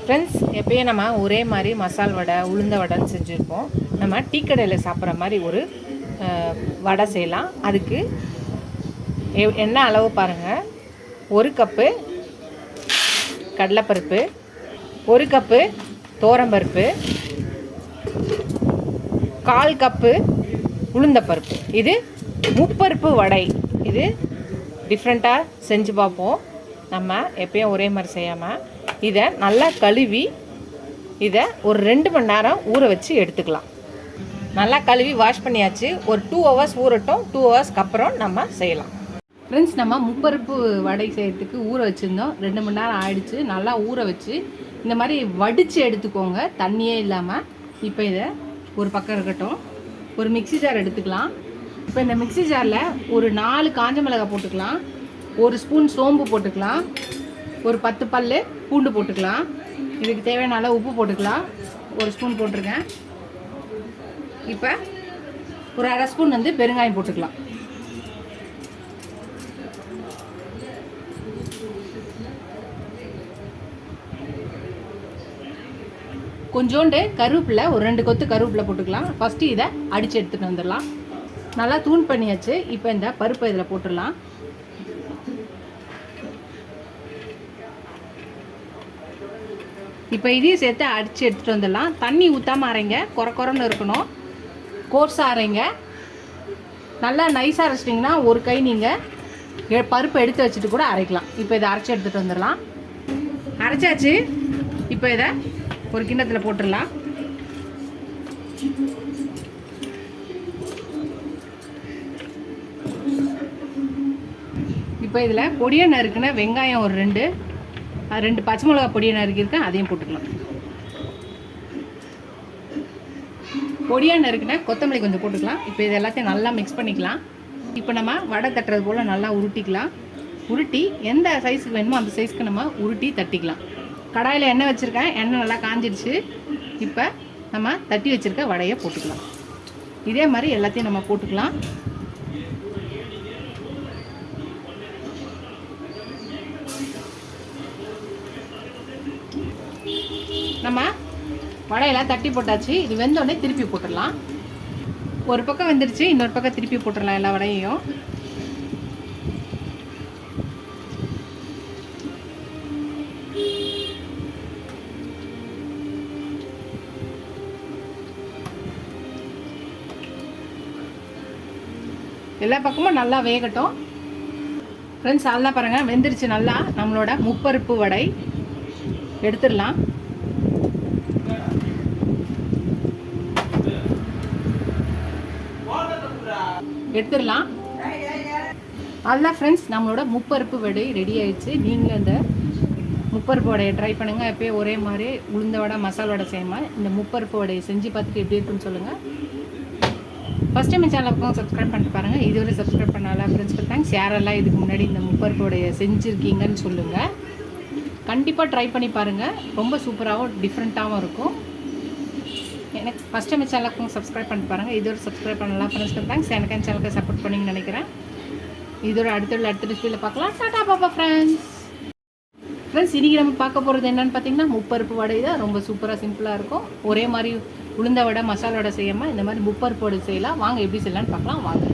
Friends, எப்பயும் நம்ம ஒரே மாதிரி மசால் வடை உளுந்த வடைன்னு செஞ்சுருப்போம். நம்ம டீ கடையில் சாப்பிட்ற மாதிரி ஒரு வடை செய்யலாம். அதுக்கு என்ன அளவு பாருங்கள். 1 கப்பு கடலைப்பருப்பு, 1 கப்பு துவரம்பருப்பு, 1/4 கப்பு உளுந்தப்பருப்பு. இது முப்பருப்பு வடை. இது டிஃப்ரெண்ட்டாக செஞ்சு பார்ப்போம். நம்ம எப்பயும் ஒரே மாதிரி செய்யாமல் இதை நல்லா கழுவி இதை ஒரு 2 மணி நேரம் ஊற வச்சு எடுத்துக்கலாம். நல்லா கழுவி வாஷ் பண்ணியாச்சு. ஒரு 2 ஹவர்ஸ் ஊறட்டும். 2 ஹவர்ஸ்க்கு அப்புறம் நம்ம செய்யலாம். ஃப்ரெண்ட்ஸ், நம்ம முப்பருப்பு வடை செய்கிறதுக்கு ஊற வச்சுருந்தோம். 2 மணி நேரம் ஆயிடுச்சு. நல்லா ஊற வச்சு இந்த மாதிரி வடித்து எடுத்துக்கோங்க, தண்ணியே இல்லாமல். இப்போ இதை ஒரு பக்கம் இருக்கட்டும். ஒரு மிக்ஸி ஜார் எடுத்துக்கலாம். இப்போ இந்த மிக்ஸி ஜாரில் ஒரு 4 காஞ்ச மிளகாய் போட்டுக்கலாம், 1 ஸ்பூன் சோம்பு போட்டுக்கலாம், ஒரு 10 பல் பூண்டு போட்டுக்கலாம். இதுக்கு தேவையான அளவு உப்பு போட்டுக்கலாம். 1 ஸ்பூன் போட்டிருக்கேன். இப்போ ஒரு 1/2 ஸ்பூன் பெருங்காயம் போட்டுக்கலாம். கொஞ்சோண்டு கருவேப்பிலை, ஒரு 2 கொத்து கருவேப்பிலை போட்டுக்கலாம். ஃபஸ்ட்டு இதை அடித்து எடுத்துகிட்டு வந்துடலாம். நல்லா தூள் பண்ணியாச்சு. இப்போ இந்த பருப்பை இதில் போட்டுடலாம். இப்போ இதையும் சேர்த்து அடித்து எடுத்துகிட்டு வந்துடலாம். தண்ணி ஊற்றாமல் அரைங்க, குறன்னு இருக்கணும். கோர்ஸாக அரைங்க. நல்லா நைஸாக அரைச்சிட்டிங்கன்னா ஒரு கை நீங்கள் பருப்பு எடுத்து வச்சுட்டு கூட அரைக்கலாம். இப்போ இதை அரைச்சி எடுத்துகிட்டு வந்துடலாம். அரைச்சாச்சு. இப்போ இதை ஒரு கிண்ணத்தில் போட்டுடலாம். இப்போ இதில் பொடியாக நறுக்குன வெங்காயம் ஒரு 2 பச்சை மிளகா பொடியாக நறுக்கியிருக்கேன், அதையும் போட்டுக்கலாம். பொடியாக நறுக்குன கொத்தமல்லி கொஞ்சம் போட்டுக்கலாம். இப்போ இது எல்லாத்தையும் நல்லா மிக்ஸ் பண்ணிக்கலாம். இப்போ நம்ம வடை தட்டுறது போல் நல்லா உருட்டிக்கலாம். உருட்டி எந்த சைஸுக்கு வேணுமோ அந்த சைஸ்க்கு நம்ம உருட்டி தட்டிக்கலாம். கடாயில் எண்ணெய் வச்சுருக்கேன். எண்ணெய் நல்லா காஞ்சிடுச்சு. இப்போ நம்ம தட்டி வச்சுருக்க வடையை போட்டுக்கலாம். இதே மாதிரி எல்லாத்தையும் நம்ம போட்டுக்கலாம். நம்ம வடையெல்லாம் தட்டி போட்டாச்சு. இது வெந்தோடனே திருப்பி போட்டுடலாம். ஒரு பக்கம் வெந்துடுச்சு, இன்னொரு பக்கம் திருப்பி போட்டுடலாம் எல்லா வடையையும். எல்லா பக்கமும் நல்லா வேகட்டும். ஃப்ரெண்ட்ஸ், நல்லா பாருங்கள், வெந்துருச்சு நல்லா. நம்மளோட முப்பருப்பு வடை எடுத்துடலாம். அதுதான் ஃப்ரெண்ட்ஸ், நம்மளோட முப்பருப்பு வடை ரெடி ஆயிடுச்சு. நீங்களும் இந்த முப்பருப்பு வடையை ட்ரை பண்ணுங்கள். எப்போயும் ஒரே மாதிரி உளுந்த வடை மசால் வடை செய்யாமல் இந்த முப்பருப்பு வடையை செஞ்சு பார்த்துட்டு எப்படி இருக்குன்னு சொல்லுங்கள். ஃபஸ்ட் டைம் சேனலுக்கும் சப்ஸ்கிரைப் பண்ணிட்டு பாருங்கள். இதுவரை சப்ஸ்கிரைப் பண்ணால ஃப்ரெண்ட்ஸ்க்கு தேங்க்ஸ். யாரெல்லாம் இதுக்கு முன்னாடி இந்த முப்பருப்பு வடையை செஞ்சுருக்கீங்கன்னு சொல்லுங்கள். கண்டிப்பாக ட்ரை பண்ணி பாருங்கள். ரொம்ப சூப்பராகவும் டிஃப்ரெண்ட்டாகவும் இருக்கும். எனக்கு ஃபஸ்ட் டைம் சேனலுக்கும் சப்ஸ்கிரைப் பண்ணிட்டு பாருங்கள். இதோட சப்ஸ்கிரைப் பண்ணலாம் ஃப்ரெண்ட்ஸ்க்கு தேங்க்ஸ். எனக்கு என் சேனலுக்கு சப்போர்ட் பண்ணிங்கன்னு நினைக்கிறேன். இதோட அடுத்த ரெசிபியில் பார்க்கலாம். டாடா பாபா ஃப்ரெண்ட்ஸ். இன்றைக்கி நம்ம பார்க்க போகிறது என்னென்னு பார்த்தீங்கன்னா முப்பருப்பு வடை தான். ரொம்ப சூப்பராக சிம்பிளாக இருக்கும். ஒரே மாதிரி உளுந்த வடை மசாலா வடை செய்யாமல் இந்த மாதிரி முப்பருப்பு வடை செய்யலாம். வாங்க எப்படி செய்யலான்னு பார்க்கலாம் வாங்க.